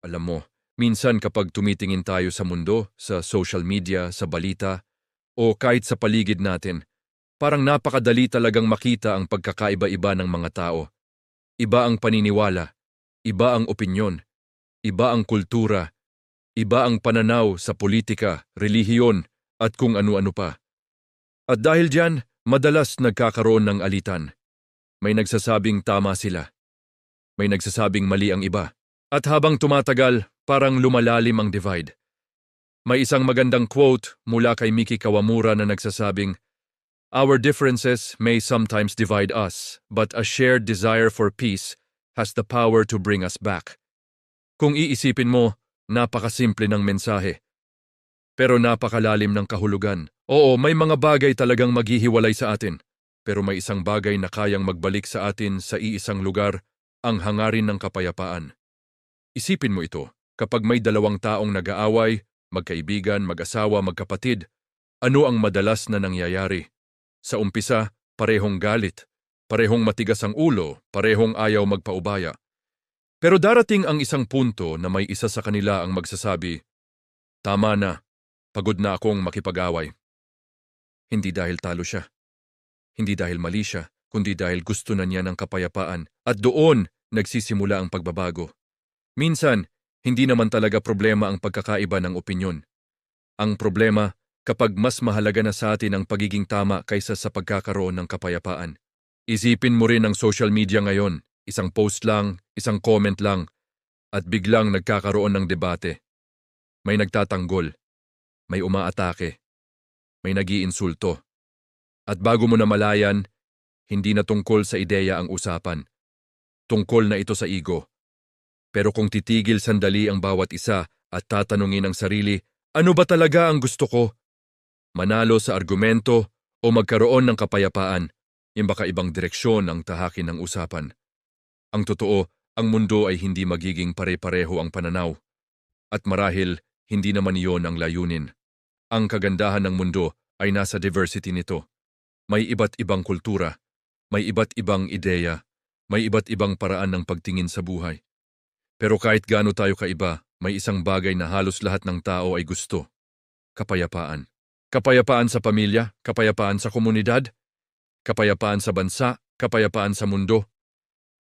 Alam mo, minsan kapag tumitingin tayo sa mundo, sa social media, sa balita, o kahit sa paligid natin, parang napakadali talagang makita ang pagkakaiba-iba ng mga tao. Iba ang paniniwala, iba ang opinyon, iba ang kultura, iba ang pananaw sa politika, relihiyon, at kung ano-ano pa. At dahil diyan, madalas nagkakaroon ng alitan. May nagsasabing tama sila, may nagsasabing mali ang iba. At habang tumatagal, parang lumalalim ang divide. May isang magandang quote mula kay Miki Kawamura na nagsasabing, "Our differences may sometimes divide us, but a shared desire for peace has the power to bring us back." Kung iisipin mo, napakasimple ng mensahe, pero napakalalim ng kahulugan. Oo, may mga bagay talagang maghihiwalay sa atin, pero may isang bagay na kayang magbalik sa atin sa iisang lugar, ang hangarin ng kapayapaan. Isipin mo ito, kapag may dalawang taong nag-aaway, magkaibigan, mag-asawa, magkapatid, ano ang madalas na nangyayari? Sa umpisa, parehong galit, parehong matigas ang ulo, parehong ayaw magpaubaya. Pero darating ang isang punto na may isa sa kanila ang magsasabi, "Tama na, pagod na akong makipag-away." Hindi dahil talo siya, hindi dahil mali siya, kundi dahil gusto na niya ng kapayapaan at doon nagsisimula ang pagbabago. Minsan, hindi naman talaga problema ang pagkakaiba ng opinyon. Ang problema, kapag mas mahalaga na sa atin ang pagiging tama kaysa sa pagkakaroon ng kapayapaan. Isipin mo rin ang social media ngayon, isang post lang, isang comment lang, at biglang nagkakaroon ng debate. May nagtatanggol, may umaatake, may nag-iinsulto. At bago mo na malayan, hindi na tungkol sa ideya ang usapan. Tungkol na ito sa ego. Pero kung titigil sandali ang bawat isa at tatanungin ang sarili, ano ba talaga ang gusto ko? Manalo sa argumento o magkaroon ng kapayapaan, yung baka ibang direksyon ang tahakin ng usapan. Ang totoo, ang mundo ay hindi magiging pare-pareho ang pananaw. At marahil, hindi naman iyon ang layunin. Ang kagandahan ng mundo ay nasa diversity nito. May iba't ibang kultura, may iba't ibang ideya, may iba't ibang paraan ng pagtingin sa buhay. Pero kahit gaano tayo kaiba, may isang bagay na halos lahat ng tao ay gusto. Kapayapaan. Kapayapaan sa pamilya, kapayapaan sa komunidad, kapayapaan sa bansa, kapayapaan sa mundo.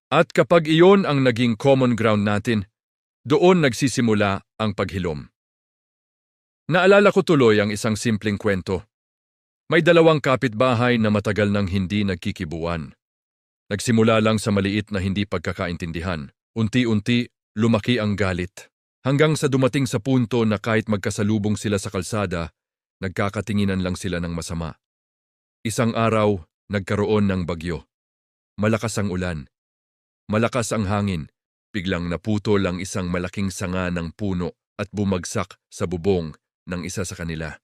At kapag iyon ang naging common ground natin, doon nagsisimula ang paghilom. Naalala ko tuloy ang isang simpleng kwento. May dalawang kapitbahay na matagal nang hindi nagkikibuan. Nagsimula lang sa maliit na hindi pagkakaintindihan. Unti-unti, lumaki ang galit. Hanggang sa dumating sa punto na kahit magkasalubong sila sa kalsada, nagkakatinginan lang sila ng masama. Isang araw, nagkaroon ng bagyo. Malakas ang ulan. Malakas ang hangin. Biglang naputol ang isang malaking sanga ng puno at bumagsak sa bubong ng isa sa kanila.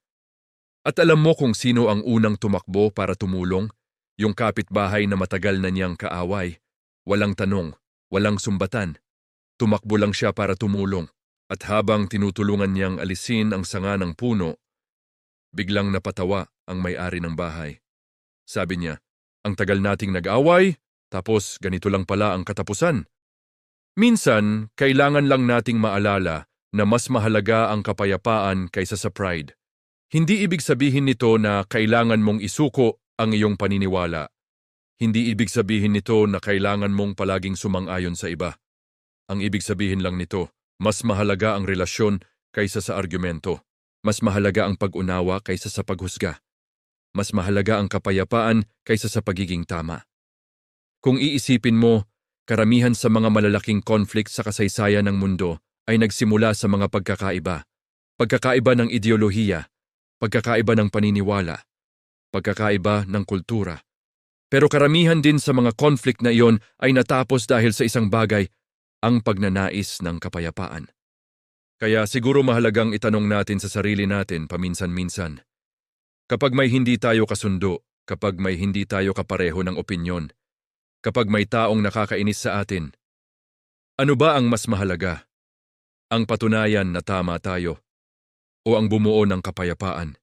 At alam mo kung sino ang unang tumakbo para tumulong? Yung kapitbahay na matagal na niyang kaaway. Walang tanong, walang sumbatan. Tumakbo lang siya para tumulong. At habang tinutulungan niyang alisin ang sanga ng puno, biglang napatawa ang may-ari ng bahay. Sabi niya, "Ang tagal nating nag-away, tapos ganito lang pala ang katapusan." Minsan, kailangan lang nating maalala na mas mahalaga ang kapayapaan kaysa sa pride. Hindi ibig sabihin nito na kailangan mong isuko ang iyong paniniwala. Hindi ibig sabihin nito na kailangan mong palaging sumang-ayon sa iba. Ang ibig sabihin lang nito, mas mahalaga ang relasyon kaysa sa argumento. Mas mahalaga ang pag-unawa kaysa sa paghusga. Mas mahalaga ang kapayapaan kaysa sa pagiging tama. Kung iisipin mo, karamihan sa mga malalaking conflict sa kasaysayan ng mundo ay nagsimula sa mga pagkakaiba. Pagkakaiba ng ideolohiya, pagkakaiba ng paniniwala, pagkakaiba ng kultura. Pero karamihan din sa mga conflict na iyon ay natapos dahil sa isang bagay, ang pagnanais ng kapayapaan. Kaya siguro mahalagang itanong natin sa sarili natin paminsan-minsan. Kapag may hindi tayo kasundo, kapag may hindi tayo kapareho ng opinyon, kapag may taong nakakainis sa atin, ano ba ang mas mahalaga? Ang patunayan na tama tayo o ang bumuo ng kapayapaan?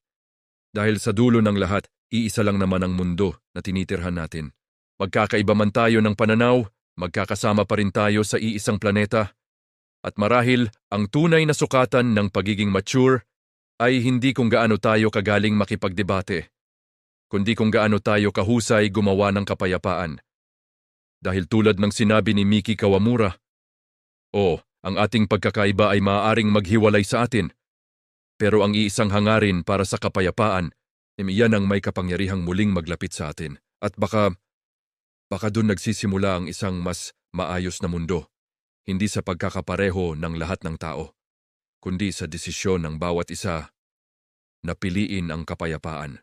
Dahil sa dulo ng lahat, iisa lang naman ang mundo na tinitirhan natin. Magkakaiba man tayo ng pananaw, magkakasama pa rin tayo sa iisang planeta. At marahil, ang tunay na sukatan ng pagiging mature ay hindi kung gaano tayo kagaling makipagdebate, kundi kung gaano tayo kahusay gumawa ng kapayapaan. Dahil tulad ng sinabi ni Miki Kawamura, ang ating pagkakaiba ay maaaring maghiwalay sa atin, pero ang iisang hangarin para sa kapayapaan, iyan ang may kapangyarihang muling maglapit sa atin. At baka doon nagsisimula ang isang mas maayos na mundo, hindi sa pagkakapareho ng lahat ng tao, kundi sa desisyon ng bawat isa na piliin ang kapayapaan.